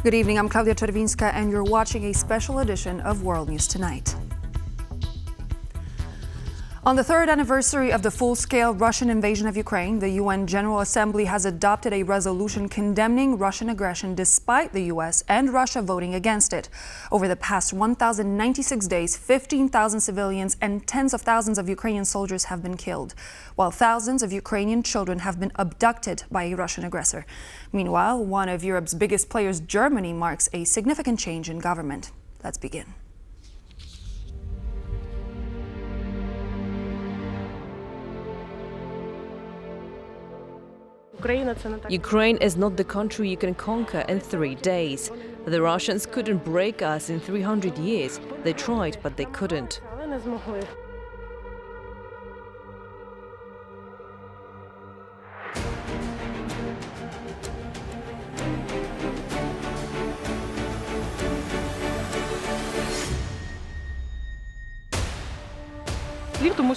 Good evening, I'm Klaudia Czerwińska and you're watching a special edition of World News Tonight. On the third anniversary of the full-scale Russian invasion of Ukraine, the UN General Assembly has adopted a resolution condemning Russian aggression despite the US and Russia voting against it. Over the past 1,096 days, 15,000 civilians and tens of thousands of Ukrainian soldiers have been killed, while thousands of Ukrainian children have been abducted by a Russian aggressor. Meanwhile, one of Europe's biggest players, Germany, marks a significant change in government. Let's begin. Ukraine is not the country you can conquer in 3 days. The Russians couldn't break us in 300 years. They tried, but they couldn't.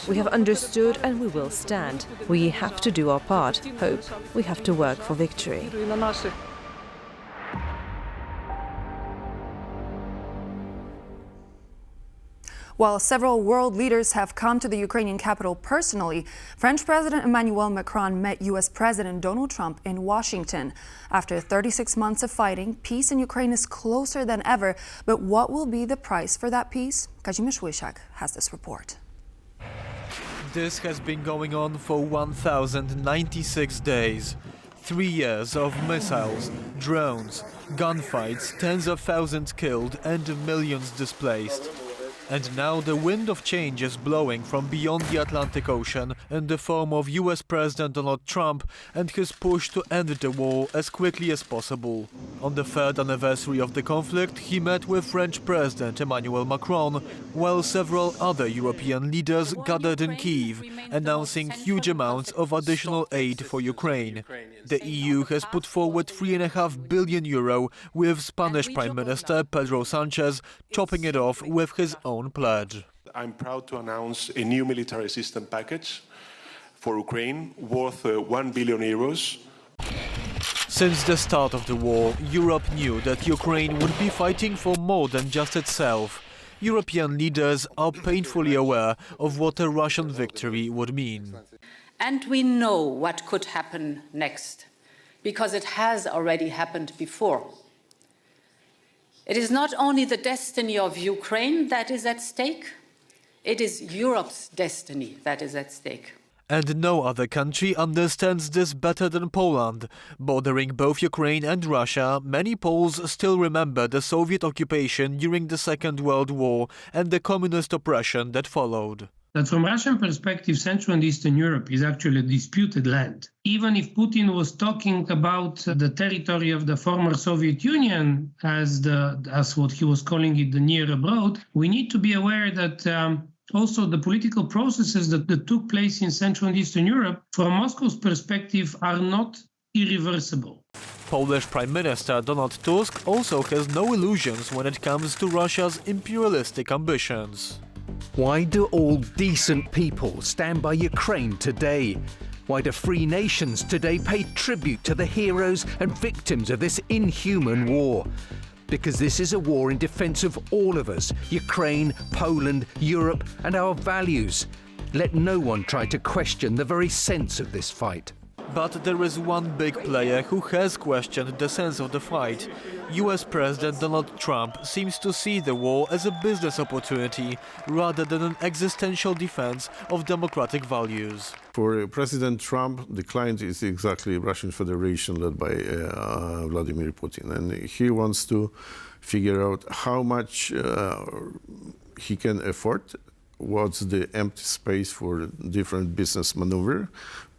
We have understood and we will stand. We have to do our part. Hope. We have to work for victory. While several world leaders have come to the Ukrainian capital personally, French President Emmanuel Macron met U.S. President Donald Trump in Washington. After 36 months of fighting, peace in Ukraine is closer than ever. But what will be the price for that peace? Kazimierz Łysiak has this report. This has been going on for 1,096 days. 3 years of missiles, drones, gunfights, tens of thousands killed and millions displaced. And now the wind of change is blowing from beyond the Atlantic Ocean in the form of US President Donald Trump and his push to end the war as quickly as possible. On the third anniversary of the conflict, he met with French President Emmanuel Macron, while several other European leaders gathered in Kyiv, announcing huge amounts of additional aid for Ukraine. The EU has put forward €3.5 billion, with Spanish Prime Minister Pedro Sanchez chopping it off with his own pledge. I'm proud to announce a new military assistance package for Ukraine worth €1 billion. Since the start of the war, Europe knew that Ukraine would be fighting for more than just itself. European leaders are painfully aware of what a Russian victory would mean. And we know what could happen next, because it has already happened before. It is not only the destiny of Ukraine that is at stake, it is Europe's destiny that is at stake. And no other country understands this better than Poland. Bordering both Ukraine and Russia, many Poles still remember the Soviet occupation during the Second World War and the communist oppression that followed. That from Russian perspective, Central and Eastern Europe is actually a disputed land. Even if Putin was talking about the territory of the former Soviet Union as what he was calling it, the near abroad, we need to be aware that also the political processes that took place in Central and Eastern Europe, from Moscow's perspective, are not irreversible. Polish Prime Minister Donald Tusk also has no illusions when it comes to Russia's imperialistic ambitions. Why do all decent people stand by Ukraine today? Why do free nations today pay tribute to the heroes and victims of this inhuman war? Because this is a war in defense of all of us, Ukraine, Poland, Europe, and our values. Let no one try to question the very sense of this fight. But there is one big player who has questioned the sense of the fight. US President Donald Trump seems to see the war as a business opportunity rather than an existential defense of democratic values. For President Trump, the client is exactly Russian Federation led by Vladimir Putin. And he wants to figure out how much he can afford, what's the empty space for different business maneuver,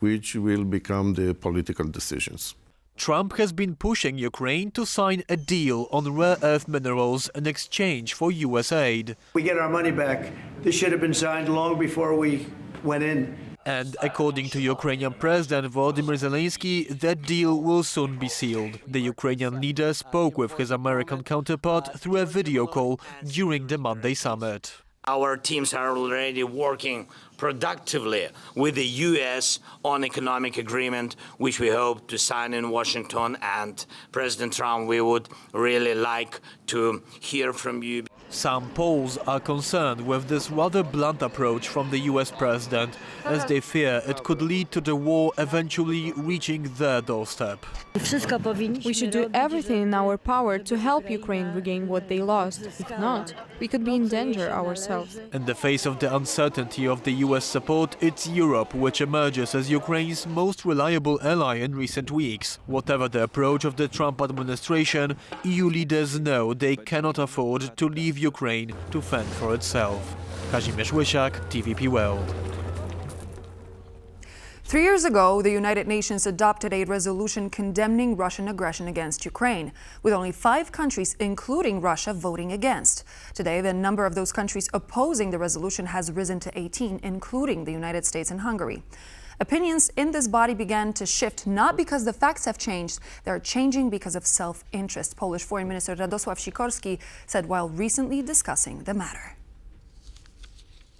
which will become the political decisions. Trump has been pushing Ukraine to sign a deal on rare earth minerals in exchange for US aid. We get our money back. This should have been signed long before we went in. And according to Ukrainian President Volodymyr Zelenskyy, that deal will soon be sealed. The Ukrainian leader spoke with his American counterpart through a video call during the Monday summit. Our teams are already working productively with the U.S. on economic agreement, which we hope to sign in Washington. And President Trump, we would really like to hear from you. Some Poles are concerned with this rather blunt approach from the US president, as they fear it could lead to the war eventually reaching their doorstep. We should do everything in our power to help Ukraine regain what they lost. If not, we could be in danger ourselves. In the face of the uncertainty of the US support, it's Europe which emerges as Ukraine's most reliable ally in recent weeks. Whatever the approach of the Trump administration, EU leaders know they cannot afford to leave Ukraine to fend for itself. Kazimierz Łysiak, TVP World. 3 years ago, the United Nations adopted a resolution condemning Russian aggression against Ukraine, with only 5 countries, including Russia, voting against. Today, the number of those countries opposing the resolution has risen to 18, including the United States and Hungary. Opinions in this body began to shift not because the facts have changed, they're changing because of self-interest, Polish Foreign Minister Radosław Sikorski said while recently discussing the matter.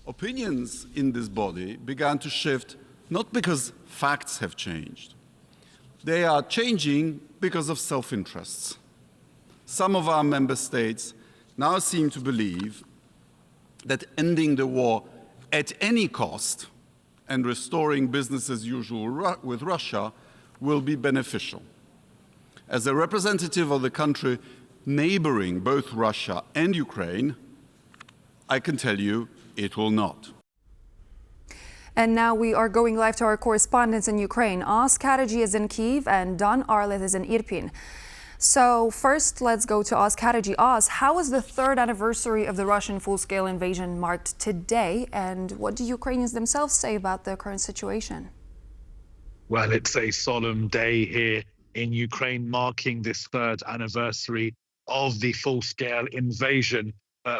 Opinions in this body began to shift not because facts have changed. They are changing because of self-interests. Some of our member states now seem to believe that ending the war at any cost and restoring business as usual with Russia will be beneficial. As a representative of the country neighboring both Russia and Ukraine, I can tell you it will not. And now we are going live to our correspondents in Ukraine. Oz Kadagi is in Kyiv and Don Arleth is in Irpin. So first, let's go to Oz Kadagi. Oz, how was the 3rd anniversary of the Russian full-scale invasion marked today? And what do Ukrainians themselves say about the current situation? Well, it's a solemn day here in Ukraine, marking this 3rd anniversary of the full-scale invasion.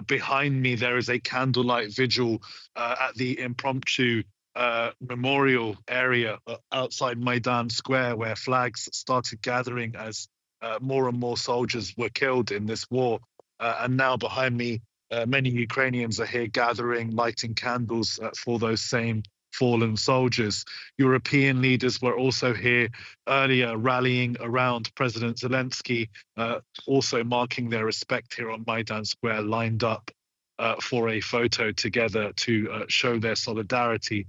Behind me, there is a candlelight vigil at the impromptu memorial area outside Maidan Square, where flags started gathering as more and more soldiers were killed in this war. And now behind me, many Ukrainians are here gathering, lighting candles for those same fallen soldiers. European leaders were also here earlier, rallying around President Zelenskyy, also marking their respect here on Maidan Square, lined up for a photo together to show their solidarity.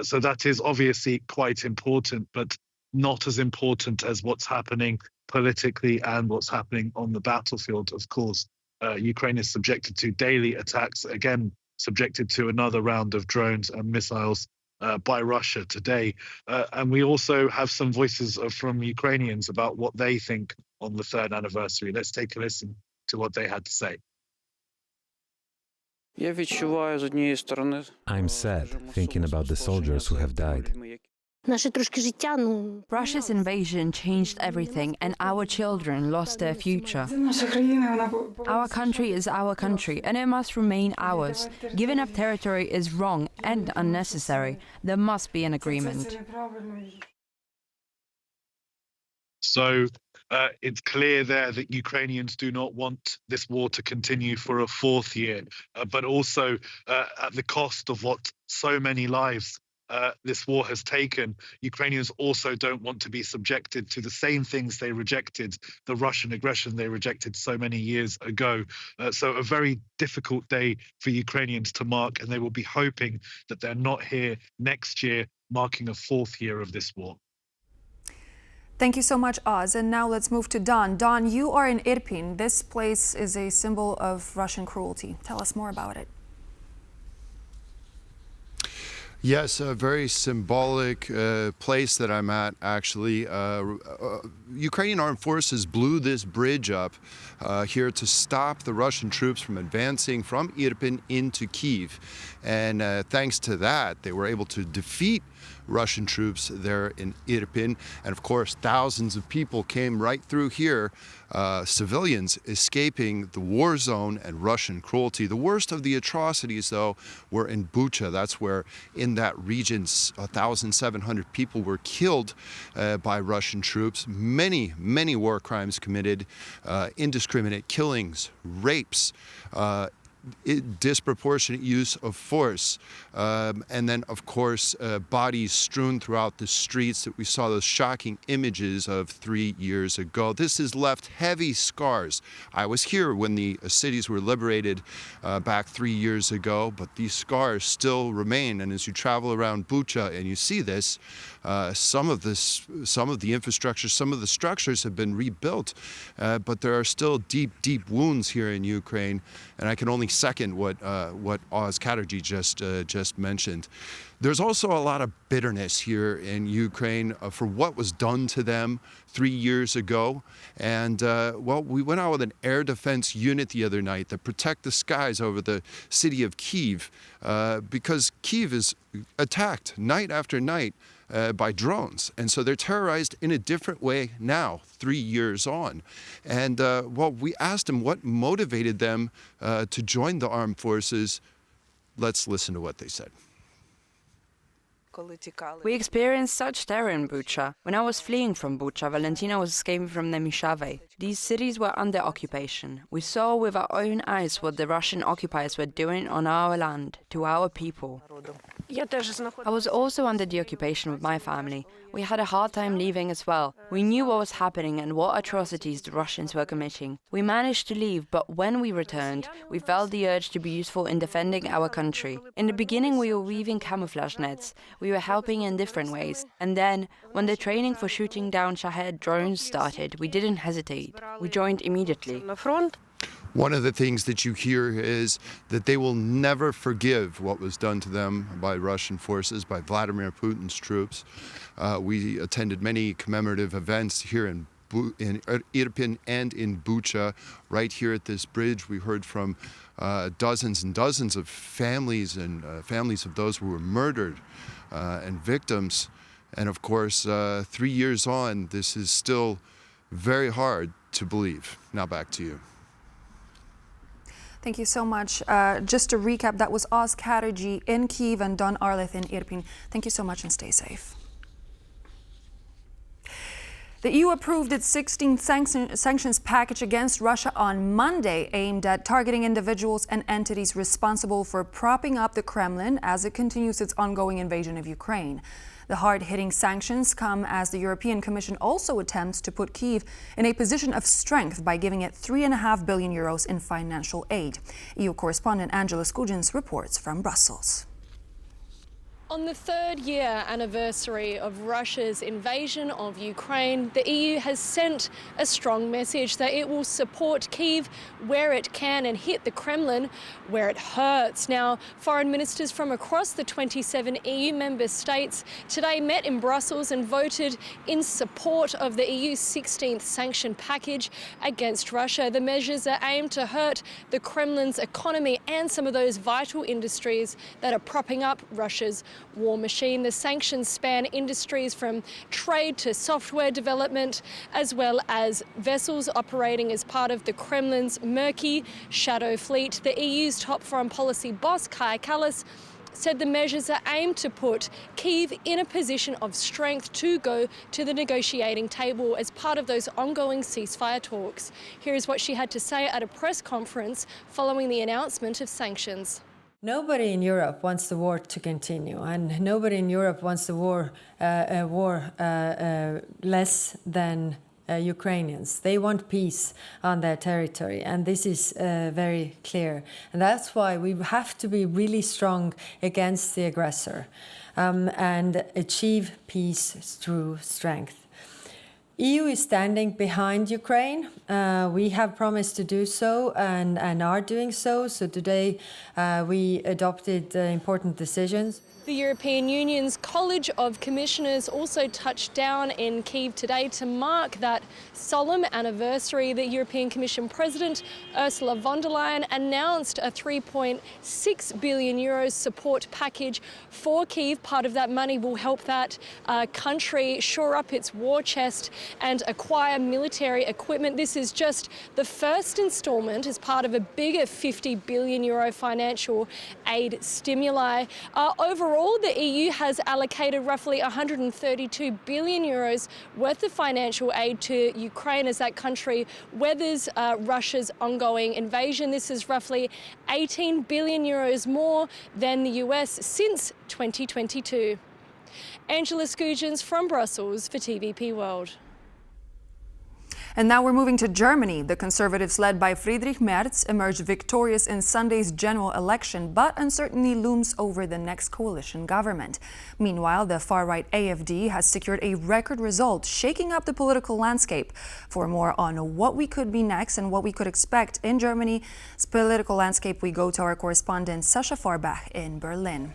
So that is obviously quite important, but not as important as what's happening politically and what's happening on the battlefield. Of course, Ukraine is subjected to daily attacks, again, subjected to another round of drones and missiles by Russia today. And we also have some voices from Ukrainians about what they think on the 3rd anniversary. Let's take a listen to what they had to say. I'm sad thinking about the soldiers who have died. Russia's invasion changed everything, and our children lost their future. Our country is our country, and it must remain ours. Giving up territory is wrong and unnecessary. There must be an agreement. So it's clear there that Ukrainians do not want this war to continue for a 4th year, but also at the cost of what so many lives this war has taken. Ukrainians also don't want to be subjected to the same things they rejected, the Russian aggression they rejected so many years ago. So a very difficult day for Ukrainians to mark, and they will be hoping that they're not here next year, marking a 4th year of this war. Thank you so much, Oz. And now let's move to Don. Don, you are in Irpin. This place is a symbol of Russian cruelty. Tell us more about it. Yes, a very symbolic place that I'm at, actually. Ukrainian armed forces blew this bridge up here to stop the Russian troops from advancing from Irpin into Kyiv. And thanks to that, they were able to defeat Russian troops there in Irpin. And of course, thousands of people came right through here, civilians escaping the war zone and Russian cruelty. The worst of the atrocities, though, were in Bucha. That's where in that region 1,700 people were killed by Russian troops. Many, many war crimes committed, indiscriminate killings, rapes, disproportionate use of force. And then, of course, bodies strewn throughout the streets that we saw those shocking images of 3 years ago. This has left heavy scars. I was here when the cities were liberated back 3 years ago, but these scars still remain. And as you travel around Bucha and you see this, some of the infrastructure, some of the structures have been rebuilt, but there are still deep, deep wounds here in Ukraine. And I can only second what Oz Chatterjee just mentioned. There's also a lot of bitterness here in Ukraine for what was done to them 3 years ago. And, well, we went out with an air defense unit the other night that protect the skies over the city of Kyiv, because Kyiv is attacked night after night by drones. And so they're terrorized in a different way now, 3 years on. And, well, we asked them what motivated them to join the armed forces. Let's listen to what they said. We experienced such terror in Bucha. When I was fleeing from Bucha, Valentina was escaping from Nemishave. These cities were under occupation. We saw with our own eyes what the Russian occupiers were doing on our land, to our people. I was also under the occupation with my family. We had a hard time leaving as well. We knew what was happening and what atrocities the Russians were committing. We managed to leave, but when we returned, we felt the urge to be useful in defending our country. In the beginning, we were weaving camouflage nets. We were helping in different ways. And then, when the training for shooting down Shahed drones started, we didn't hesitate. We joined immediately. One of the things that you hear is that they will never forgive what was done to them by Russian forces, by Vladimir Putin's troops. We attended many commemorative events here in Irpin and in Bucha. Right here at this bridge, we heard from dozens and dozens of families and families of those who were murdered and victims. And of course, 3 years on, this is still very hard to believe. Now back to you. Thank you so much. Just to recap, that was Oz Chatterjee in Kyiv and Don Arleth in Irpin. Thank you so much and stay safe. The EU approved its 16th sanctions package against Russia on Monday, aimed at targeting individuals and entities responsible for propping up the Kremlin as it continues its ongoing invasion of Ukraine. The hard-hitting sanctions come as the European Commission also attempts to put Kyiv in a position of strength by giving it €3.5 billion in financial aid. EU correspondent Angela Skujins reports from Brussels. On the third year anniversary of Russia's invasion of Ukraine, the EU has sent a strong message that it will support Kyiv where it can and hit the Kremlin where it hurts. Now, foreign ministers from across the 27 EU member states today met in Brussels and voted in support of the EU's 16th sanction package against Russia. The measures are aimed to hurt the Kremlin's economy and some of those vital industries that are propping up Russia's war machine. The sanctions span industries from trade to software development, as well as vessels operating as part of the Kremlin's murky shadow fleet. The EU's top foreign policy boss, Kaja Kallas, said the measures are aimed to put Kyiv in a position of strength to go to the negotiating table as part of those ongoing ceasefire talks. Here is what she had to say at a press conference following the announcement of sanctions. Nobody in Europe wants the war to continue, and nobody in Europe wants the war less than Ukrainians. They want peace on their territory, and this is very clear. And that's why we have to be really strong against the aggressor and achieve peace through strength. EU is standing behind Ukraine. We have promised to do so and are doing so. So today we adopted important decisions. The European Union's College of Commissioners also touched down in Kyiv today to mark that solemn anniversary. The European Commission President Ursula von der Leyen announced a €3.6 billion support package for Kyiv. Part of that money will help that country shore up its war chest and acquire military equipment. This is just the first instalment as part of a bigger €50 billion financial aid stimuli. Overall, Overall, the EU has allocated roughly 132 billion euros worth of financial aid to Ukraine as that country weathers Russia's ongoing invasion. This is roughly 18 billion euros more than the US since 2022. Angela Skujins from Brussels for TVP World. And now we're moving to Germany. The Conservatives led by Friedrich Merz emerged victorious in Sunday's general election, but uncertainty looms over the next coalition government. Meanwhile, the far-right AfD has secured a record result, shaking up the political landscape. For more on what we could be next and what we could expect in Germany's political landscape, we go to our correspondent Sasha Farbach in Berlin.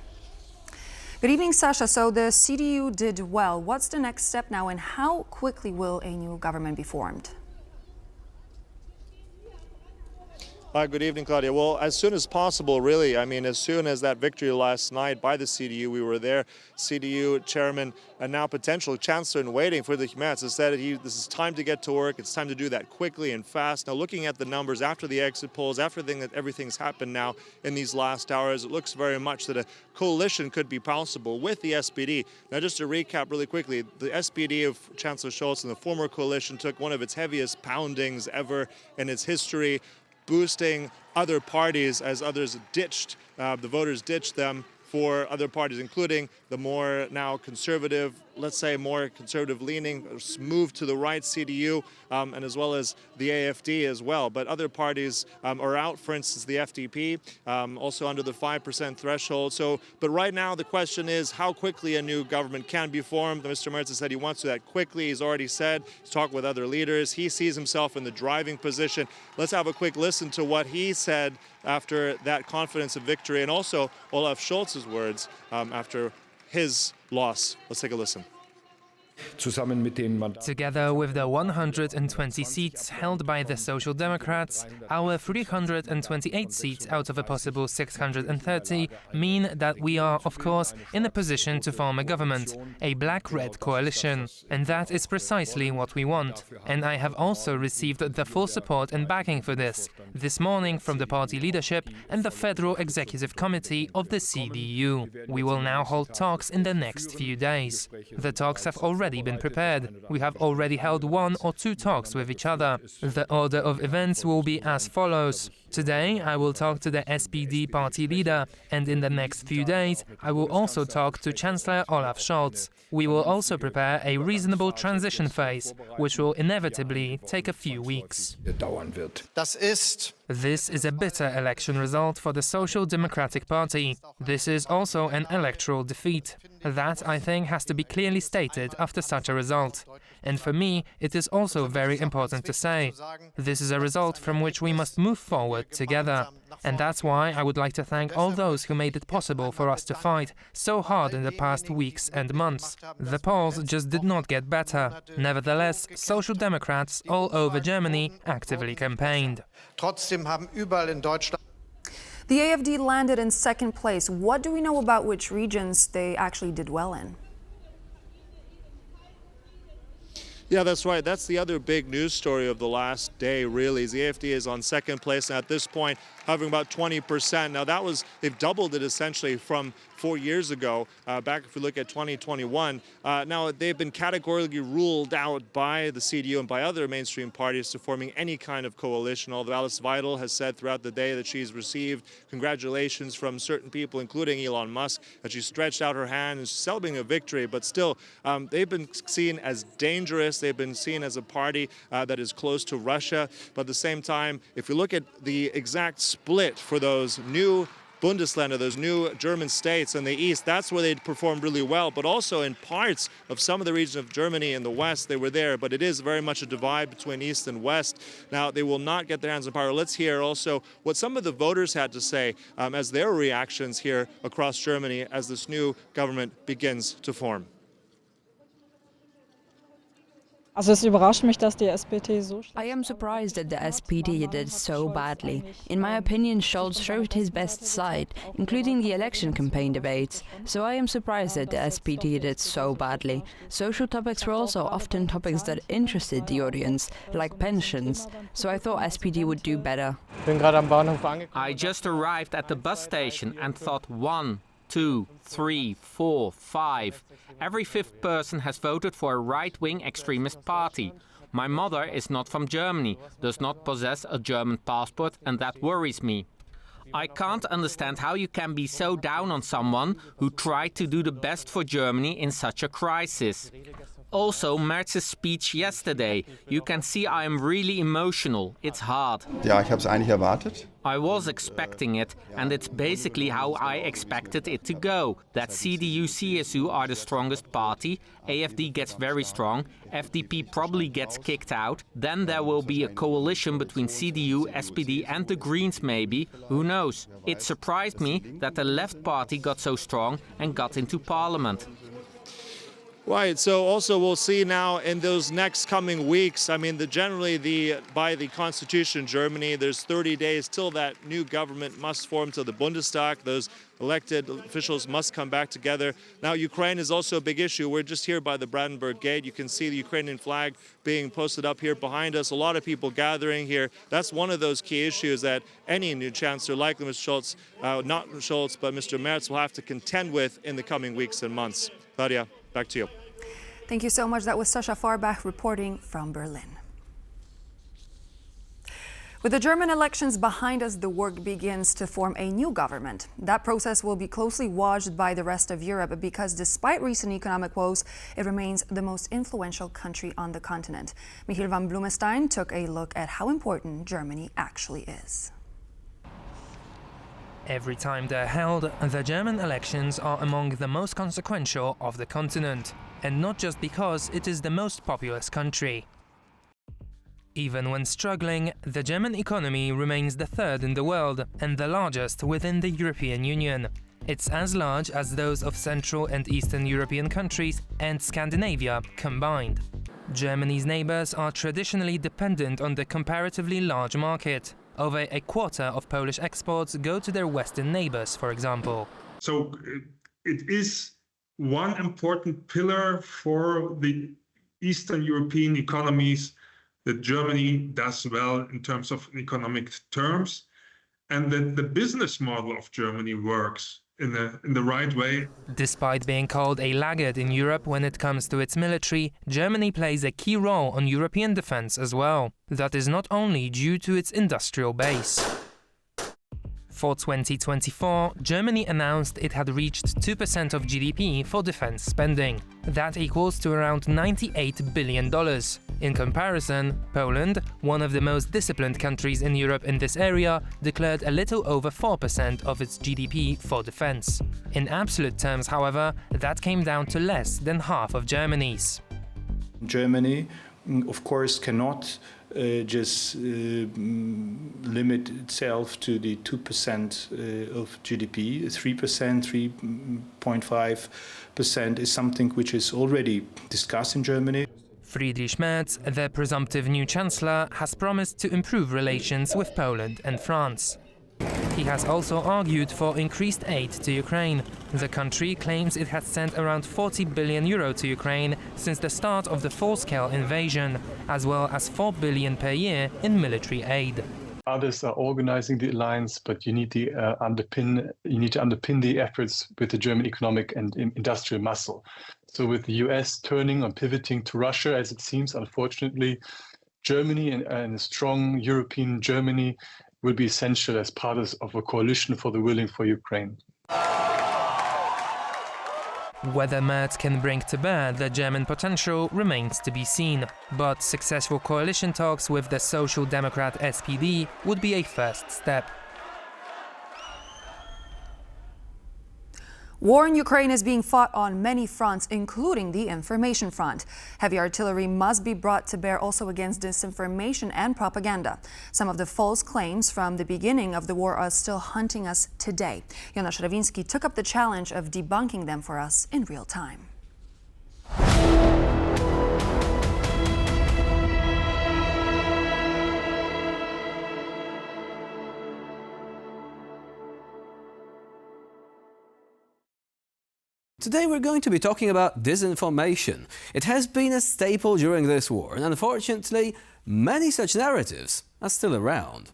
Good evening, Sasha. So the CDU did well. What's the next step now, and how quickly will a new government be formed? Good evening, Claudia. Well, as soon as possible, really. I mean, as soon as that victory last night by the CDU, we were there. CDU chairman and now potential chancellor in waiting for the Merz has said this is time to get to work. It's time to do that quickly and fast. Now, looking at the numbers after the exit polls, after everything's happened now in these last hours, it looks very much that a coalition could be possible with the SPD. Now, just to recap really quickly, the SPD of Chancellor Scholz and the former coalition took one of its heaviest poundings ever in its history, boosting other parties as others ditched, the voters ditched them for other parties, including the more now conservative, let's say more conservative leaning, move to the right CDU, and as well as the AfD as well. But other parties are out, for instance, the FDP, also under the 5% threshold. But right now the question is how quickly a new government can be formed. Mr. Merz has said he wants to do that quickly. He's already said he's talked with other leaders. He sees himself in the driving position. Let's have a quick listen to what he said after that confidence of victory, and also Olaf Scholz's words after his loss. Let's take a listen. Together with the 120 seats held by the Social Democrats, our 328 seats out of a possible 630 mean that we are, of course, in a position to form a government, a black-red coalition. And that is precisely what we want. And I have also received the full support and backing for this morning from the party leadership and the Federal Executive Committee of the CDU. We will now hold talks in the next few days. The talks have already been prepared. We have already held 1 or 2 talks with each other. The order of events will be as follows. Today, I will talk to the SPD party leader, and in the next few days, I will also talk to Chancellor Olaf Scholz. We will also prepare a reasonable transition phase, which will inevitably take a few weeks. This is a bitter election result for the Social Democratic Party. This is also an electoral defeat. That, I think, has to be clearly stated after such a result. And for me, it is also very important to say, this is a result from which we must move forward together. And that's why I would like to thank all those who made it possible for us to fight so hard in the past weeks and months. The polls just did not get better. Nevertheless, Social Democrats all over Germany actively campaigned. The AfD landed in second place. What do we know about which regions they actually did well in? Yeah, that's right. That's the other big news story of the last day, really. The AfD is on second place, and at this point, having about 20%. Now, they've doubled it essentially from 4 years ago, back if we look at 2021. Now, they've been categorically ruled out by the CDU and by other mainstream parties to forming any kind of coalition, although Alice Weidel has said throughout the day that she's received congratulations from certain people, including Elon Musk, that she stretched out her hand and celebrating a victory. But still, they've been seen as dangerous. They've been seen as a party that is close to Russia. But at the same time, if we look at the exact split for those new Bundesländer, those new German states in the east, that's where they performed really well. But also in parts of some of the regions of Germany in the west, they were there. But it is very much a divide between east and west. Now, they will not get their hands on power. Let's hear also what some of the voters had to say as their reactions here across Germany as this new government begins to form. I am surprised that the SPD did so badly. In my opinion, Scholz showed his best side, including the election campaign debates. So I am surprised that the SPD did so badly. Social topics were also often topics that interested the audience, like pensions. So I thought SPD would do better. I just arrived at the bus station and thought 1, 2, 3, 4, 5. Every fifth person has voted for a right-wing extremist party. My mother is not from Germany, does not possess a German passport, and that worries me. I can't understand how you can be so down on someone who tried to do the best for Germany in such a crisis. Also, Merz's speech yesterday. You can see I am really emotional. It's hard. Ja, ich habe es eigentlich erwartet. I was expecting it, and it's basically how I expected it to go. That CDU-CSU are the strongest party, AfD gets very strong, FDP probably gets kicked out, then there will be a coalition between CDU, SPD and the Greens maybe, who knows. It surprised me that the left party got so strong and got into parliament. Right, so also we'll see now in those next coming weeks, I mean, by the constitution in Germany, there's 30 days till that new government must form, till the Bundestag, those elected officials must come back together. Now, Ukraine is also a big issue. We're just here by the Brandenburg Gate. You can see the Ukrainian flag being posted up here behind us. A lot of people gathering here. That's one of those key issues that any new chancellor, like Mr. Scholz, not Scholz, but Mr. Merz, will have to contend with in the coming weeks and months. Claudia, back to you. Thank you so much. That was Sasha Farbach reporting from Berlin. With the German elections behind us, the work begins to form a new government. That process will be closely watched by the rest of Europe because despite recent economic woes, it remains the most influential country on the continent. Michiel van Bloemestein took a look at how important Germany actually is. Every time they're held, the German elections are among the most consequential of the continent. And not just because it is the most populous country. Even when struggling, the German economy remains the third in the world and the largest within the European Union. It's as large as those of Central and Eastern European countries and Scandinavia combined. Germany's neighbors are traditionally dependent on the comparatively large market. Over a quarter of Polish exports go to their western neighbors, for example. So it is one important pillar for the Eastern European economies that Germany does well in terms of economic terms, and that the business model of Germany works in the right way. Despite being called a laggard in Europe when it comes to its military, Germany plays a key role on European defense as well. That is not only due to its industrial base. For 2024, Germany announced it had reached 2% of GDP for defense spending. That equals to around $98 billion. In comparison, Poland, one of the most disciplined countries in Europe in this area, declared a little over 4% of its GDP for defense. In absolute terms, however, that came down to less than half of Germany's. Germany, of course, cannot just limit itself to the 2% of GDP. 3%, 3.5% is something which is already discussed in Germany. Friedrich Merz, the presumptive new chancellor, has promised to improve relations with Poland and France. He has also argued for increased aid to Ukraine. The country claims it has sent around €40 billion to Ukraine since the start of the full-scale invasion, as well as €4 billion per year in military aid. Others are organizing the alliance, but you need to underpin the efforts with the German economic and industrial muscle. So with the US turning or pivoting to Russia, as it seems, unfortunately, Germany and a strong European Germany will be essential as part of a coalition for the willing for Ukraine. Whether Merz can bring to bear the German potential remains to be seen, but successful coalition talks with the Social Democrat SPD would be a first step. War in Ukraine is being fought on many fronts, including the information front. Heavy artillery must be brought to bear also against disinformation and propaganda. Some of the false claims from the beginning of the war are still haunting us today. Jonasz Rawiński took up the challenge of debunking them for us in real time. Today we're going to be talking about disinformation. It has been a staple during this war, and unfortunately, many such narratives are still around.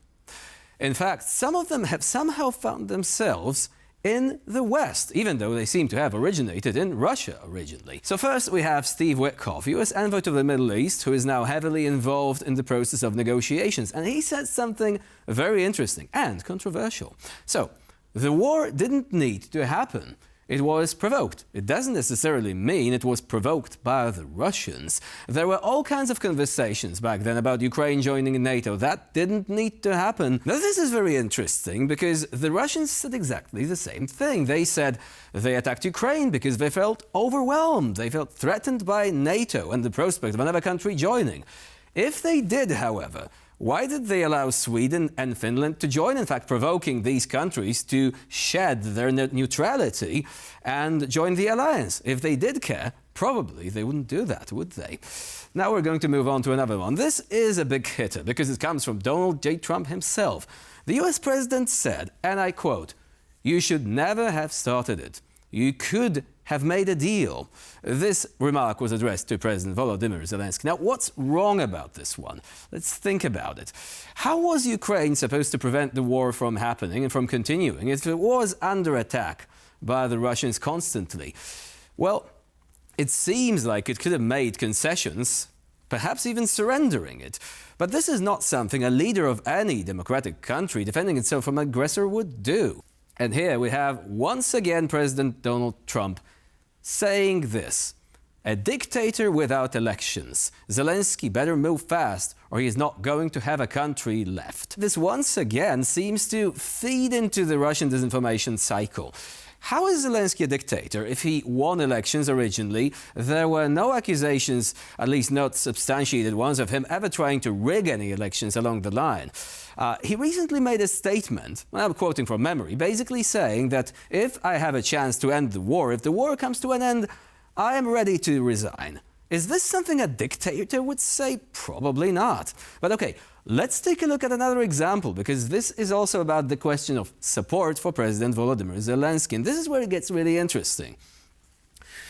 In fact, some of them have somehow found themselves in the West, even though they seem to have originated in Russia originally. So first we have Steve Witkoff, US envoy to the Middle East, who is now heavily involved in the process of negotiations. And he said something very interesting and controversial. So, the war didn't need to happen. It was provoked. It doesn't necessarily mean it was provoked by the Russians. There were all kinds of conversations back then about Ukraine joining NATO. That didn't need to happen. Now, this is very interesting because the Russians said exactly the same thing. They said they attacked Ukraine because they felt overwhelmed. They felt threatened by NATO and the prospect of another country joining. If they did, however, why did they allow Sweden and Finland to join, in fact provoking these countries to shed their neutrality and join the alliance? If they did care, probably they wouldn't do that, would they? Now we're going to move on to another one. This is a big hitter because it comes from Donald J. Trump himself. The US president said, and I quote, "You should never have started it. You could have made a deal." This remark was addressed to President Volodymyr Zelenskyy. Now, what's wrong about this one? Let's think about it. How was Ukraine supposed to prevent the war from happening and from continuing if it was under attack by the Russians constantly? Well, it seems like it could have made concessions, perhaps even surrendering it. But this is not something a leader of any democratic country defending itself from an aggressor would do. And here we have, once again, President Donald Trump saying this: "A dictator without elections. Zelenskyy better move fast or he is not going to have a country left." This once again seems to feed into the Russian disinformation cycle. How is Zelenskyy a dictator if he won elections originally? There were no accusations, at least not substantiated ones, of him ever trying to rig any elections along the line. He recently made a statement, I'm quoting from memory, basically saying that if I have a chance to end the war, if the war comes to an end, I am ready to resign. Is this something a dictator would say? Probably not. But okay, let's take a look at another example, because this is also about the question of support for President Volodymyr Zelenskyy. And this is where it gets really interesting.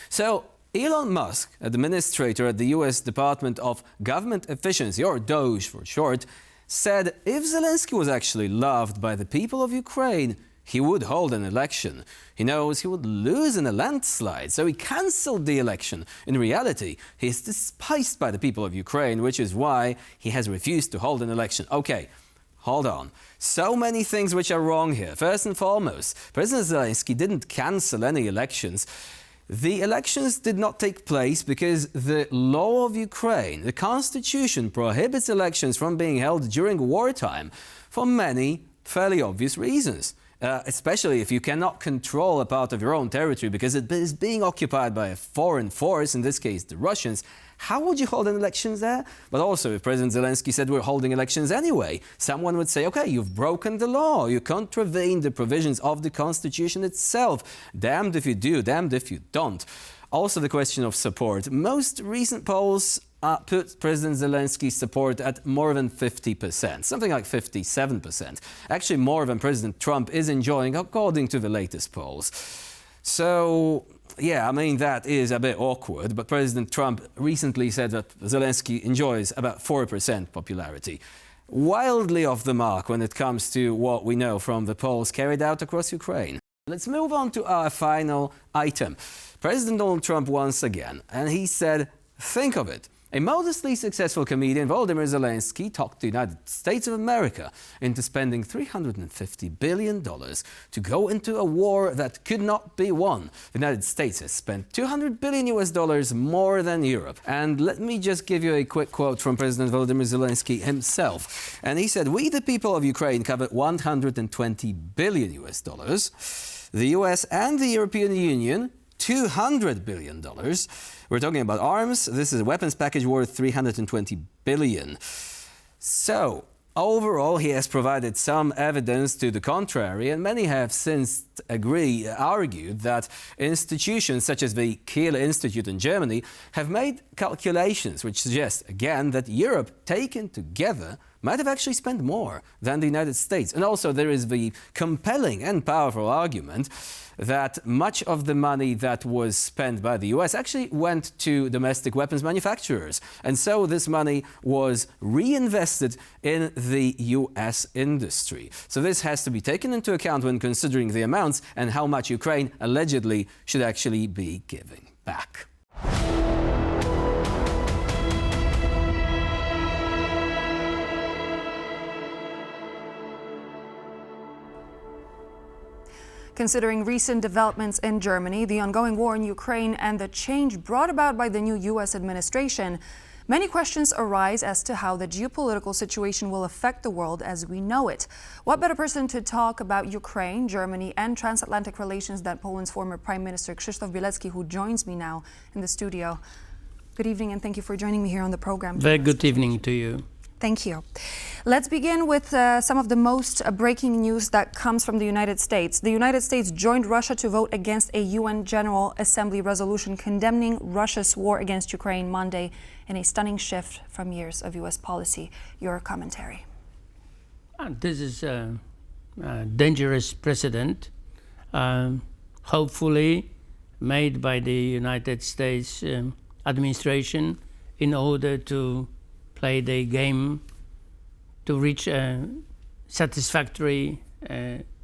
So, Elon Musk, administrator at the US Department of Government Efficiency, or DOGE for short, said if Zelenskyy was actually loved by the people of Ukraine, he would hold an election. He knows he would lose in a landslide, so he cancelled the election. In reality, he is despised by the people of Ukraine, which is why he has refused to hold an election. Okay, hold on. So many things which are wrong here. First and foremost, President Zelenskyy didn't cancel any elections. The elections did not take place because the law of Ukraine, the constitution, prohibits elections from being held during wartime for many fairly obvious reasons. Especially if you cannot control a part of your own territory because it is being occupied by a foreign force, in this case the Russians. How would you hold an elections there? But also, if President Zelenskyy said we're holding elections anyway, someone would say, okay, you've broken the law, you contravened the provisions of the Constitution itself. Damned if you do, damned if you don't. Also, the question of support. Most recent polls put President Zelensky's support at more than 50%, something like 57%. Actually, more than President Trump is enjoying, according to the latest polls. So, yeah, I mean, that is a bit awkward, but President Trump recently said that Zelenskyy enjoys about 4% popularity. Wildly off the mark when it comes to what we know from the polls carried out across Ukraine. Let's move on to our final item. President Donald Trump once again, and he said, think of it. A modestly successful comedian, Volodymyr Zelenskyy, talked the United States of America into spending $350 billion to go into a war that could not be won. The United States has spent $200 billion more than Europe. And let me just give you a quick quote from President Volodymyr Zelenskyy himself. And he said, "We, the people of Ukraine, covered $120 billion. The US and the European Union, $200 billion. We're talking about arms. This is a weapons package worth $320 billion. So, overall, he has provided some evidence to the contrary, and many have since argued that institutions such as the Kiel Institute in Germany have made calculations which suggest, again, that Europe taken together might have actually spent more than the United States. And also there is the compelling and powerful argument that much of the money that was spent by the US actually went to domestic weapons manufacturers. And so this money was reinvested in the US industry. So this has to be taken into account when considering the amounts and how much Ukraine allegedly should actually be giving back. Considering recent developments in Germany, the ongoing war in Ukraine, and the change brought about by the new U.S. administration, many questions arise as to how the geopolitical situation will affect the world as we know it. What better person to talk about Ukraine, Germany, and transatlantic relations than Poland's former Prime Minister Krzysztof Bielecki, who joins me now in the studio. Good evening, and thank you for joining me here on the program. Very good evening to you. Thank you. Let's begin with some of the most breaking news that comes from the United States. The United States joined Russia to vote against a UN General Assembly resolution condemning Russia's war against Ukraine Monday in a stunning shift from years of US policy. Your commentary. This is a dangerous precedent, hopefully made by the United States administration in order to play the game to reach a satisfactory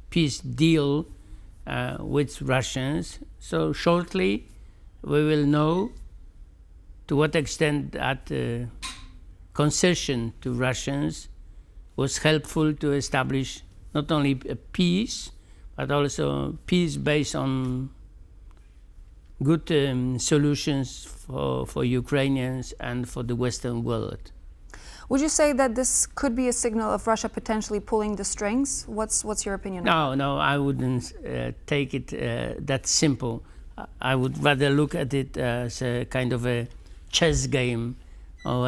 peace deal with Russians. So shortly we will know to what extent that concession to Russians was helpful to establish not only a peace, but also peace based on good solutions for Ukrainians and for the Western world. Would you say that this could be a signal of Russia potentially pulling the strings? What's your opinion? No, I wouldn't take it that simple. I would rather look at it as a kind of a chess game, or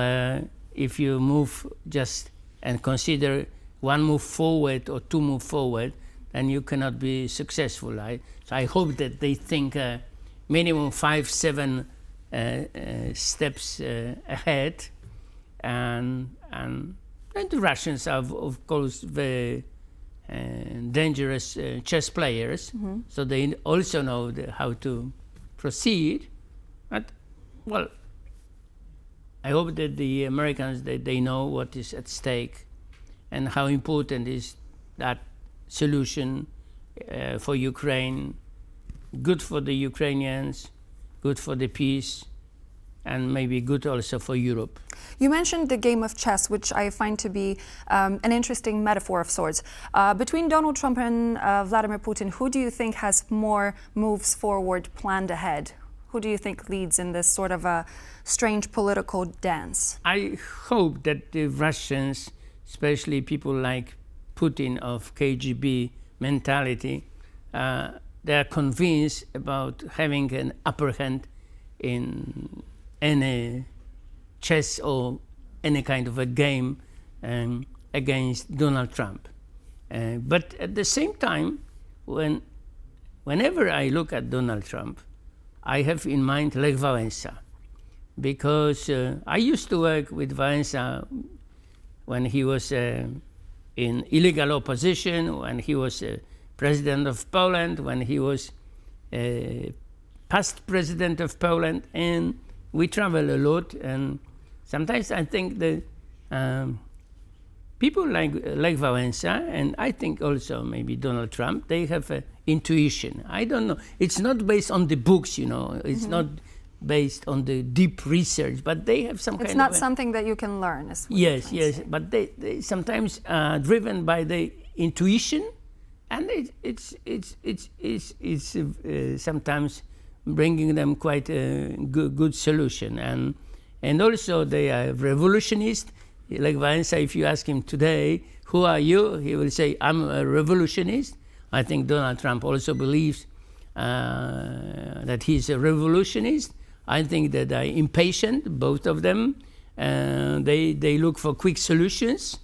if you move just and consider one move forward or two move forward, then you cannot be successful. So I hope that they think minimum 5-7 steps ahead. And the Russians are, of course, very dangerous chess players, so they also know how to proceed. But, well, I hope that the Americans, they know what is at stake and how important is that solution for Ukraine, good for the Ukrainians, good for the peace, and maybe good also for Europe. You mentioned the game of chess, which I find to be an interesting metaphor of sorts. Between Donald Trump and Vladimir Putin, who do you think has more moves forward planned ahead? Who do you think leads in this sort of a strange political dance? I hope that the Russians, especially people like Putin of KGB mentality, they are convinced about having an upper hand in any chess or any kind of a game against Donald Trump. But at the same time, whenever I look at Donald Trump, I have in mind Lech Wałęsa, because I used to work with Wałęsa when he was in illegal opposition, when he was president of Poland, when he was past president of Poland, and we travel a lot, and sometimes I think that people like Lech Wałęsa, and I think also maybe Donald Trump, they have an intuition. I don't know. It's not based on the books, It's not based on the deep research, but they have some kind of... It's not something that you can learn. Yes, but they sometimes are driven by the intuition, and it's sometimes bringing them quite a good solution. And also they are revolutionists. Like Wałęsa, if you ask him today, who are you? He will say, I'm a revolutionist. I think Donald Trump also believes that he's a revolutionist. I think that they're impatient, both of them. They look for quick solutions.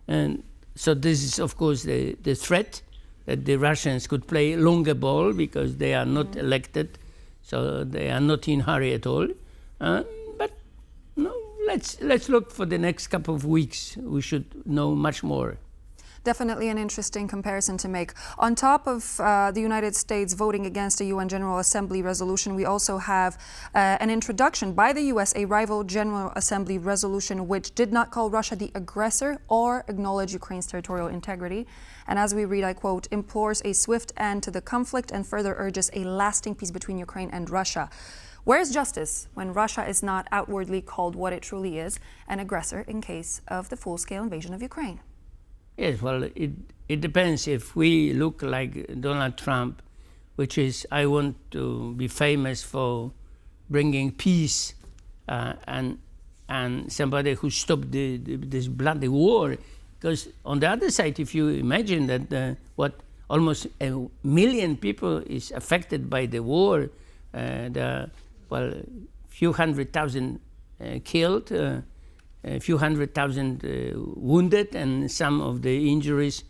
And so this is, of course, the threat that the Russians could play longer ball because they are not elected. So they are not in a hurry at all. But no, let's look for the next couple of weeks. We should know much more. Definitely an interesting comparison to make. On top of the United States voting against a UN General Assembly resolution, we also have an introduction by the US, a rival General Assembly resolution which did not call Russia the aggressor or acknowledge Ukraine's territorial integrity. And as we read, I quote, implores a swift end to the conflict and further urges a lasting peace between Ukraine and Russia. Where's justice when Russia is not outwardly called what it truly is, an aggressor in case of the full-scale invasion of Ukraine? Yes, well, it depends. If we look like Donald Trump, which is, I want to be famous for bringing peace, and somebody who stopped this bloody war. Because on the other side, if you imagine that almost 1 million people is affected by the war, few 100,000 killed, a few 100,000 wounded, and some of the injuries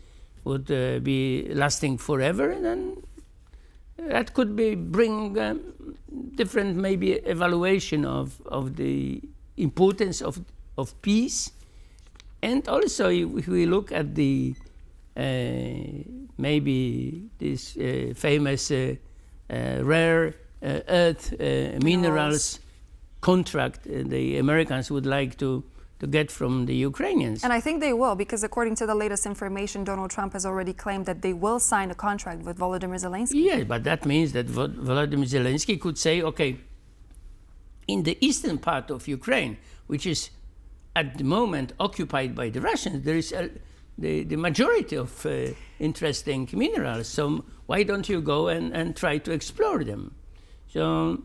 would be lasting forever, and then that could bring different maybe evaluation of the importance of peace. And also, if we look at the maybe this famous rare earth minerals contract the Americans would like to get from the Ukrainians. And I think they will, because according to the latest information, Donald Trump has already claimed that they will sign a contract with Volodymyr Zelenskyy. Yes, but that means that Volodymyr Zelenskyy could say, okay, in the eastern part of Ukraine, which is at the moment occupied by the Russians, there is the majority of interesting minerals. So why don't you go and try to explore them? So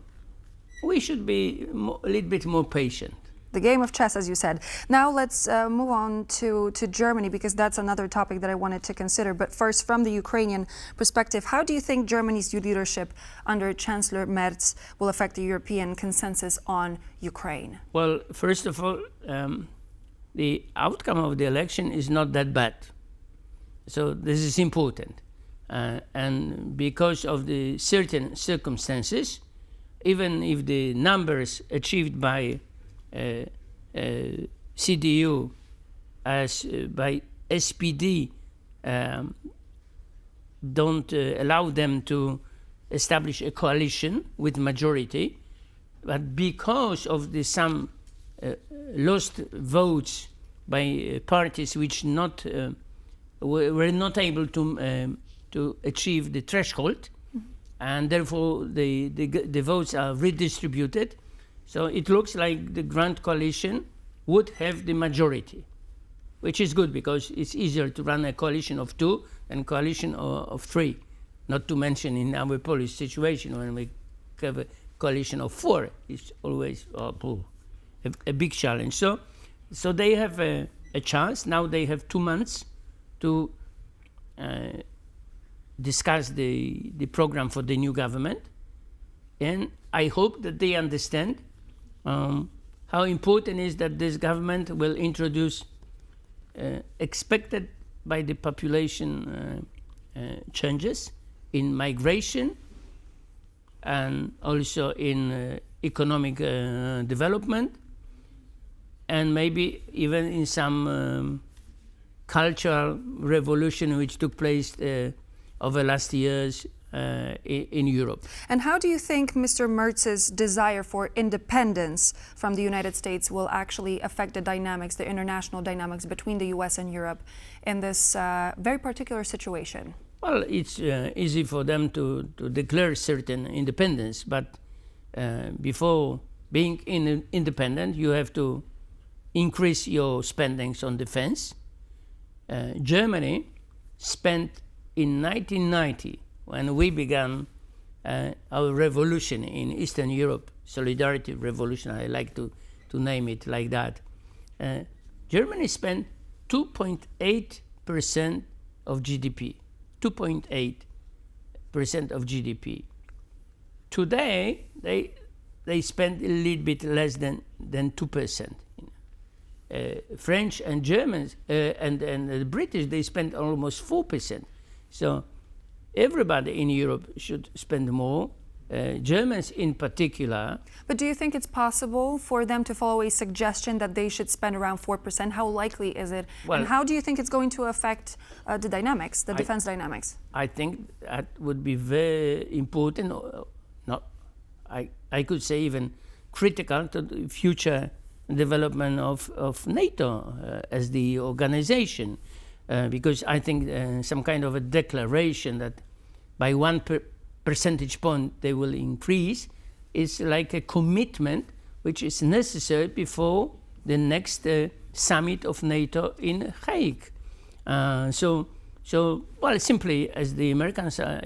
we should be a little bit more patient. The game of chess, as you said. Now let's move on to Germany, because that's another topic that I wanted to consider. But first, from the Ukrainian perspective, how do you think Germany's new leadership under Chancellor Merz will affect the European consensus on Ukraine? Well, first of all, the outcome of the election is not that bad. So this is important. And because of the certain circumstances, even if the numbers achieved by CDU as by SPD don't allow them to establish a coalition with majority, but because of the some lost votes by parties which were not able to achieve the threshold, and therefore the votes are redistributed. So it looks like the Grand Coalition would have the majority, which is good because it's easier to run a coalition of two than coalition of three. Not to mention in our Polish situation, when we have a coalition of four, it's always a big challenge. So they have a chance. Now they have 2 months to discuss the program for the new government. And I hope that they understand how important it is that this government will introduce expected by the population changes in migration and also in economic development, and maybe even in some cultural revolution which took place over the last years in Europe. And how do you think Mr. Merz's desire for independence from the United States will actually affect the dynamics, the international dynamics between the US and Europe in this very particular situation? Well, it's easy for them to declare certain independence, but before being independent, you have to increase your spendings on defense. Germany spent in 1990, when we began our revolution in Eastern Europe, Solidarity Revolution, I like to name it like that, Germany spent 2.8% of GDP, 2.8% of GDP. Today, they spend a little bit less than 2%. French and Germans and the British, they spend almost 4%. So everybody in Europe should spend more, Germans in particular. But do you think it's possible for them to follow a suggestion that they should spend around 4%? How likely is it? Well, and how do you think it's going to affect the dynamics, the defense dynamics? I think that would be very important, I could say even critical to the future development of NATO as the organization. Because I think some kind of a declaration that by 1 percentage point they will increase is like a commitment which is necessary before the next summit of NATO in Hague. So well, simply as the Americans are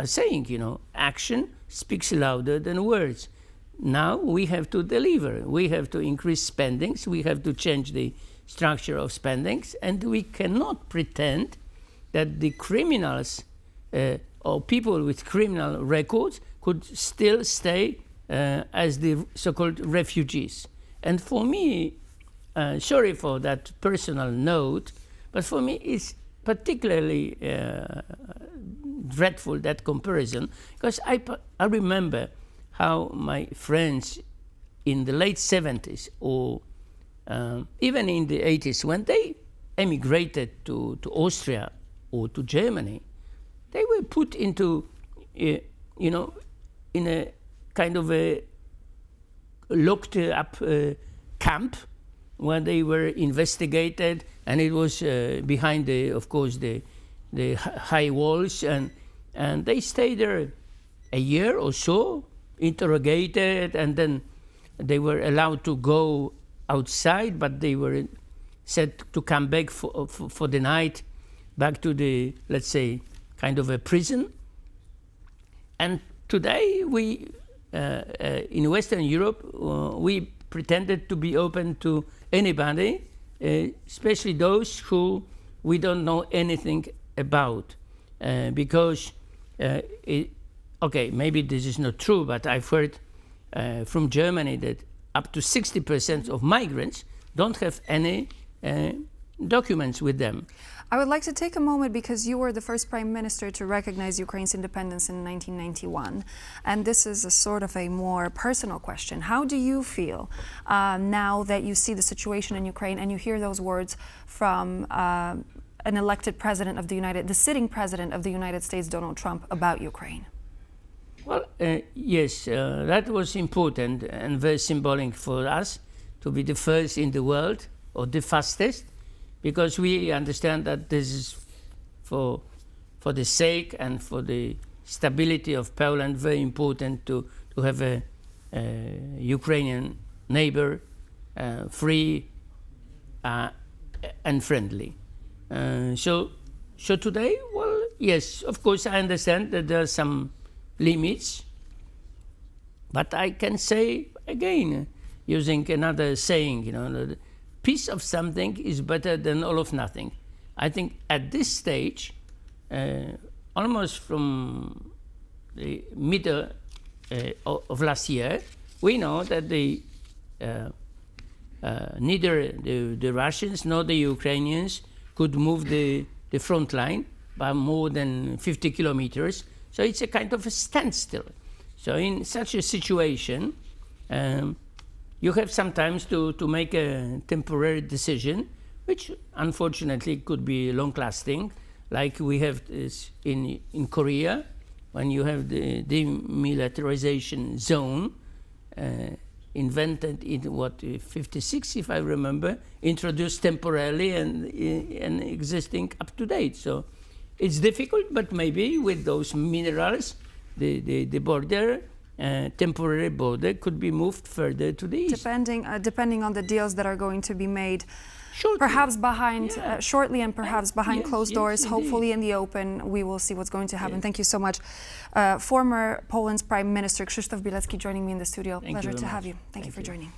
saying, action speaks louder than words. Now we have to deliver. We have to increase spendings. We have to change the structure of spendings, and we cannot pretend that the criminals or people with criminal records could still stay as the so-called refugees. And for me, sorry for that personal note, but for me it's particularly dreadful, that comparison, because I remember how my friends in the late 70s or even in the 80s, when they emigrated to Austria or to Germany, they were put into, in a kind of a locked up camp where they were investigated, and it was behind of course, the high walls, and they stayed there a year or so, interrogated, and then they were allowed to go outside, but they were said to come back for the night, back to the, let's say, kind of a prison. And today we, in Western Europe, we pretended to be open to anybody, especially those who we don't know anything about, because, okay, maybe this is not true, but I've heard from Germany that up to 60% of migrants don't have any documents with them. I would like to take a moment, because you were the first prime minister to recognize Ukraine's independence in 1991. And this is a sort of a more personal question. How do you feel now that you see the situation in Ukraine and you hear those words from an elected president of the sitting president of the United States, Donald Trump, about Ukraine? Well, yes, that was important and very symbolic for us to be the first in the world, or the fastest, because we understand that this is for the sake and for the stability of Poland very important to have a Ukrainian neighbor, free and friendly. So today, well, yes, of course I understand that there are some limits, but I can say again, using another saying, the piece of something is better than all of nothing. I think at this stage, almost from the middle of last year, we know that neither the Russians nor the Ukrainians could move the front line by more than 50 kilometers. So it's a kind of a standstill. So in such a situation, you have sometimes to make a temporary decision, which unfortunately could be long-lasting, like we have this in Korea, when you have the demilitarization zone invented in 56, if I remember, introduced temporarily and existing up to date. So it's difficult, but maybe with those minerals, the border, temporary border could be moved further to the east. Depending on the deals that are going to be made, shortly. Perhaps behind shortly, and perhaps behind closed doors. Yes, hopefully in the open, we will see what's going to happen. Thank you so much. Former Poland's Prime Minister Krzysztof Bielecki joining me in the studio. Pleasure to have you. Thank you for joining.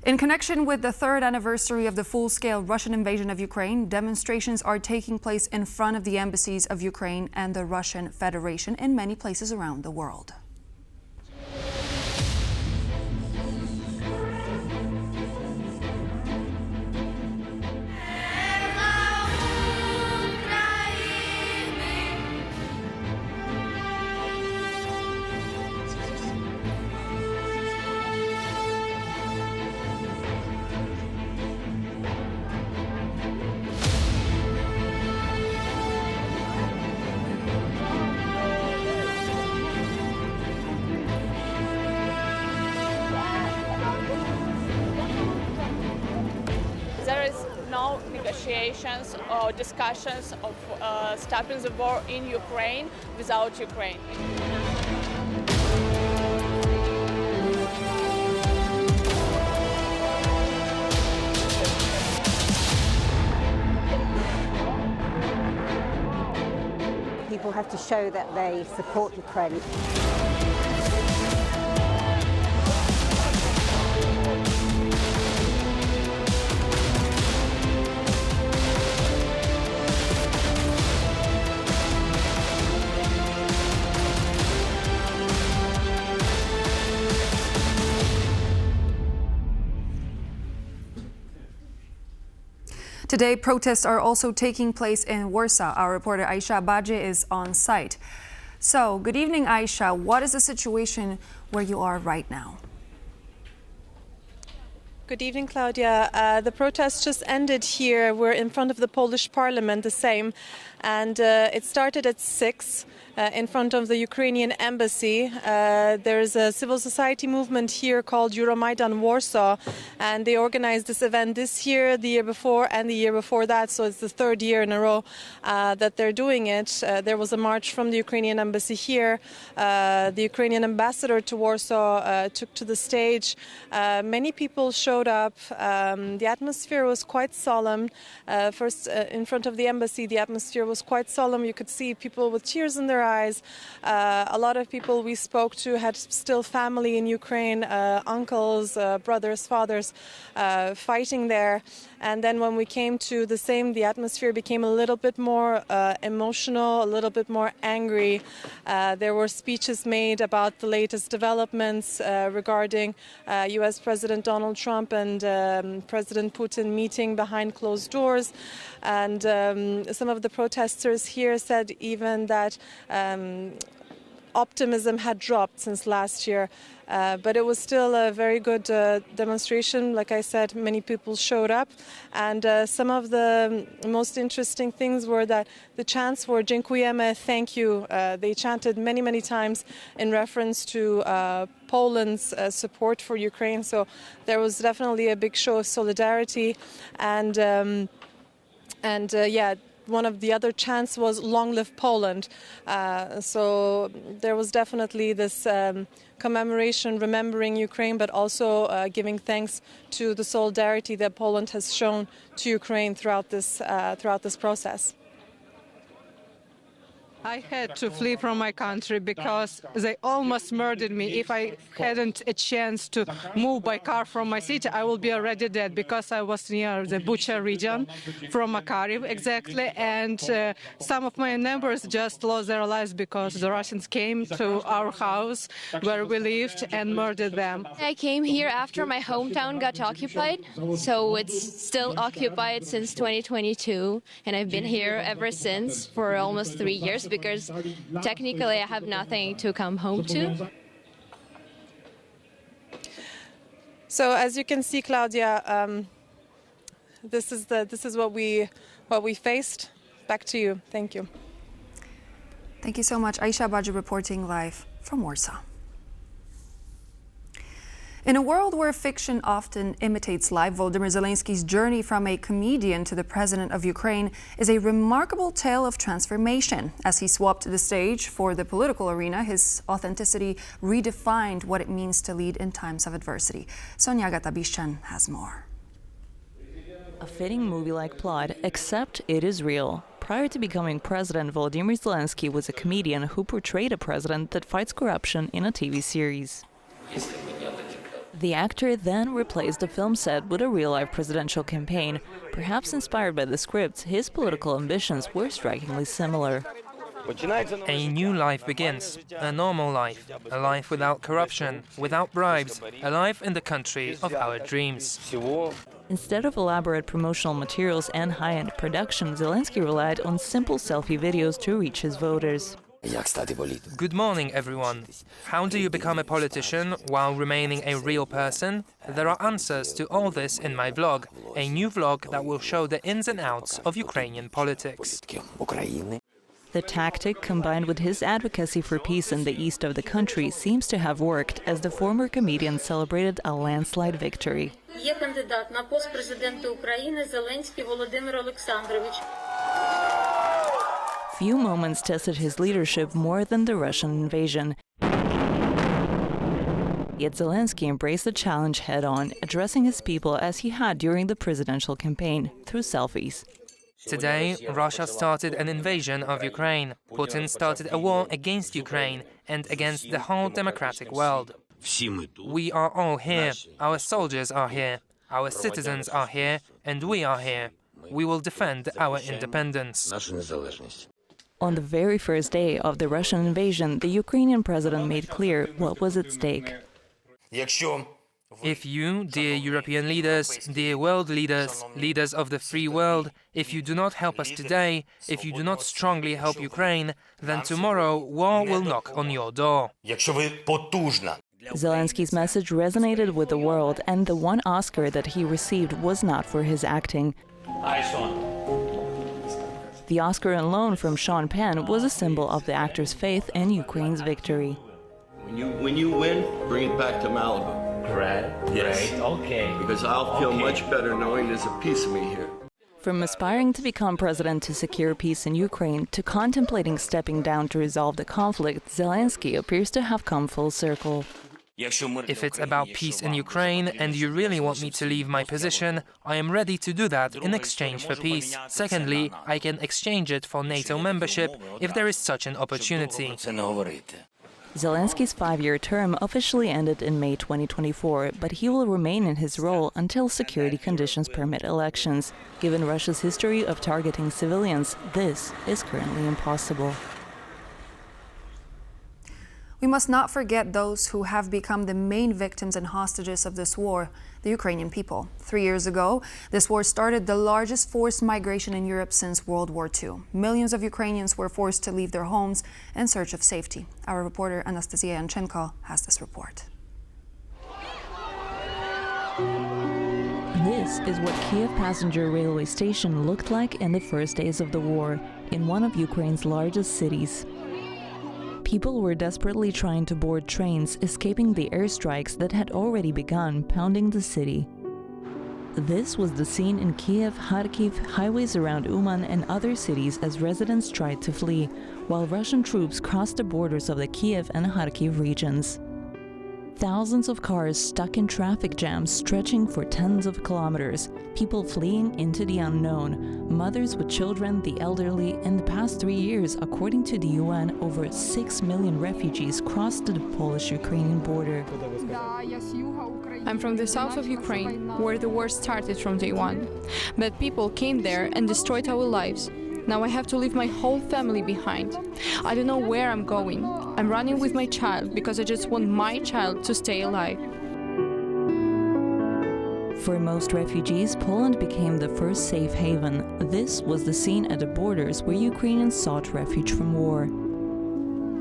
In connection with the third anniversary of the full-scale Russian invasion of Ukraine, demonstrations are taking place in front of the embassies of Ukraine and the Russian Federation in many places around the world. negotiations or discussions of stopping the war in Ukraine without Ukraine. People have to show that they support Ukraine. Today, protests are also taking place in Warsaw. Our reporter Aisha Baje is on site. So, good evening, Aisha. What is the situation where you are right now? Good evening, Claudia. The protest just ended here. We're in front of the Polish parliament, the same. And it started at 6 in front of the Ukrainian embassy. There's a civil society movement here called Euromaidan Warsaw. And they organized this event this year, the year before, and the year before that. So it's the third year in a row that they're doing it. There was a march from the Ukrainian embassy here. The Ukrainian ambassador to Warsaw took to the stage. Many people showed up. The atmosphere was quite solemn. First, in front of the embassy, the atmosphere was quite solemn. You could see people with tears in their eyes. A lot of people we spoke to had still family in Ukraine, uncles, brothers, fathers fighting there. And then when we came to the same, the atmosphere became a little bit more emotional, a little bit more angry. There were speeches made about the latest developments regarding U.S. President Donald Trump and President Putin meeting behind closed doors. And some of the protesters here said even that optimism had dropped since last year. But it was still a very good demonstration. Like I said, many people showed up. And some of the most interesting things were that the chants were "Dziękujemy," thank you. They chanted many, many times in reference to Poland's support for Ukraine. So there was definitely a big show of solidarity. And yeah, one of the other chants was "Long live Poland." So there was definitely this commemoration, remembering Ukraine, but also giving thanks to the solidarity that Poland has shown to Ukraine throughout this process. I had to flee from my country because they almost murdered me. If I hadn't a chance to move by car from my city, I will be already dead because I was near the Bucha region from Makariv exactly. And some of my neighbors just lost their lives because the Russians came to our house where we lived and murdered them. I came here after my hometown got occupied, so it's still occupied since 2022. And I've been here ever since for almost 3 years. Because technically I have nothing to come home to. So as you can see, Claudia, this is what we faced. Back to you. Thank you. Thank you so much. Aisha Baje reporting live from Warsaw. In a world where fiction often imitates life, Volodymyr Zelensky's journey from a comedian to the president of Ukraine is a remarkable tale of transformation. As he swapped the stage for the political arena, his authenticity redefined what it means to lead in times of adversity. Sonia Gatabishchan has more. A fitting movie-like plot, except it is real. Prior to becoming president, Volodymyr Zelensky was a comedian who portrayed a president that fights corruption in a TV series. The actor then replaced the film set with a real-life presidential campaign. Perhaps inspired by the script, his political ambitions were strikingly similar. A new life begins, a normal life, a life without corruption, without bribes, a life in the country of our dreams. Instead of elaborate promotional materials and high-end production, Zelensky relied on simple selfie videos to reach his voters. Good morning, everyone. How do you become a politician while remaining a real person? There are answers to all this in my vlog, a new vlog that will show the ins and outs of Ukrainian politics. The tactic, combined with his advocacy for peace in the east of the country, seems to have worked, as the former comedian celebrated a landslide victory. Є кандидат на пост президента України Зеленський Володимир Олександрович. Few moments tested his leadership more than the Russian invasion. Yet Zelenskyy embraced the challenge head-on, addressing his people as he had during the presidential campaign, through selfies. Today, Russia started an invasion of Ukraine. Putin started a war against Ukraine and against the whole democratic world. We are all here. Our soldiers are here. Our citizens are here, and we are here. We will defend our independence. On the very first day of the Russian invasion, the Ukrainian president made clear what was at stake. If you, dear European leaders, dear world leaders, leaders of the free world, if you do not help us today, if you do not strongly help Ukraine, then tomorrow war will knock on your door. Zelensky's message resonated with the world, and the one Oscar that he received was not for his acting. The Oscar alone from Sean Penn was a symbol of the actor's faith in Ukraine's victory. When you win, bring it back to Malibu. Right. Yes. Great. Okay. Because I'll feel much better knowing there's a piece of me here. From aspiring to become president to secure peace in Ukraine to contemplating stepping down to resolve the conflict, Zelenskyy appears to have come full circle. If it's about peace in Ukraine and you really want me to leave my position, I am ready to do that in exchange for peace. Secondly, I can exchange it for NATO membership if there is such an opportunity. Zelensky's 5-year term officially ended in May 2024, but he will remain in his role until security conditions permit elections. Given Russia's history of targeting civilians, this is currently impossible. We must not forget those who have become the main victims and hostages of this war, the Ukrainian people. 3 years ago, this war started the largest forced migration in Europe since World War II. Millions of Ukrainians were forced to leave their homes in search of safety. Our reporter Anastasia Yanchenko has this report. This is what Kiev passenger railway station looked like in the first days of the war, in one of Ukraine's largest cities. People were desperately trying to board trains, escaping the airstrikes that had already begun pounding the city. This was the scene in Kiev, Kharkiv, highways around Uman and other cities as residents tried to flee, while Russian troops crossed the borders of the Kiev and Kharkiv regions. Thousands of cars stuck in traffic jams stretching for tens of kilometers, people fleeing into the unknown, mothers with children, the elderly. In the past 3 years, according to the UN, over 6 million refugees crossed the Polish-Ukrainian border. I'm from the south of Ukraine, where the war started from day one. But people came there and destroyed our lives. Now I have to leave my whole family behind. I don't know where I'm going. I'm running with my child because I just want my child to stay alive. For most refugees, Poland became the first safe haven. This was the scene at the borders where Ukrainians sought refuge from war.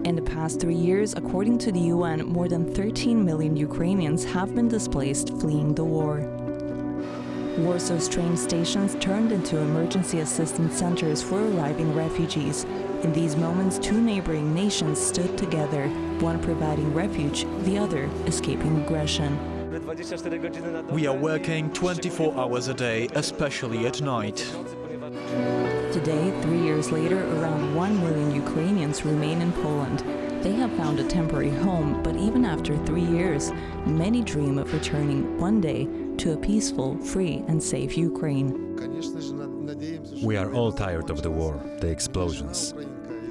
In the past 3 years, according to the UN, more than 13 million Ukrainians have been displaced fleeing the war. Warsaw's train stations turned into emergency assistance centers for arriving refugees. In these moments, two neighboring nations stood together, one providing refuge, the other escaping aggression. We are working 24 hours a day, especially at night. Today, 3 years later, around 1 million Ukrainians remain in Poland. They have found a temporary home, but even after 3 years, many dream of returning one day to a peaceful, free and safe Ukraine. We are all tired of the war, the explosions.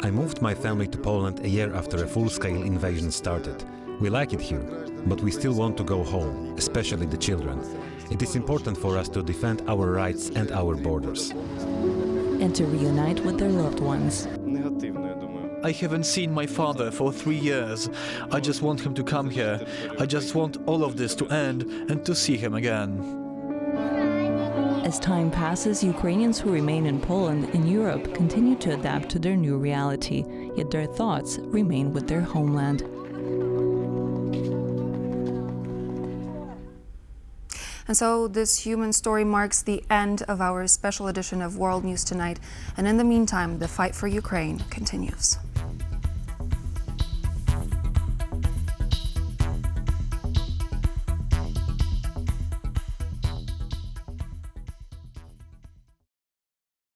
I moved my family to Poland a year after a full-scale invasion started. We like it here, but we still want to go home, especially the children. It is important for us to defend our rights and our borders. And to reunite with their loved ones. I haven't seen my father for 3 years. I just want him to come here. I just want all of this to end and to see him again. As time passes, Ukrainians who remain in Poland and Europe continue to adapt to their new reality, yet their thoughts remain with their homeland. And so this human story marks the end of our special edition of World News Tonight. And in the meantime, the fight for Ukraine continues.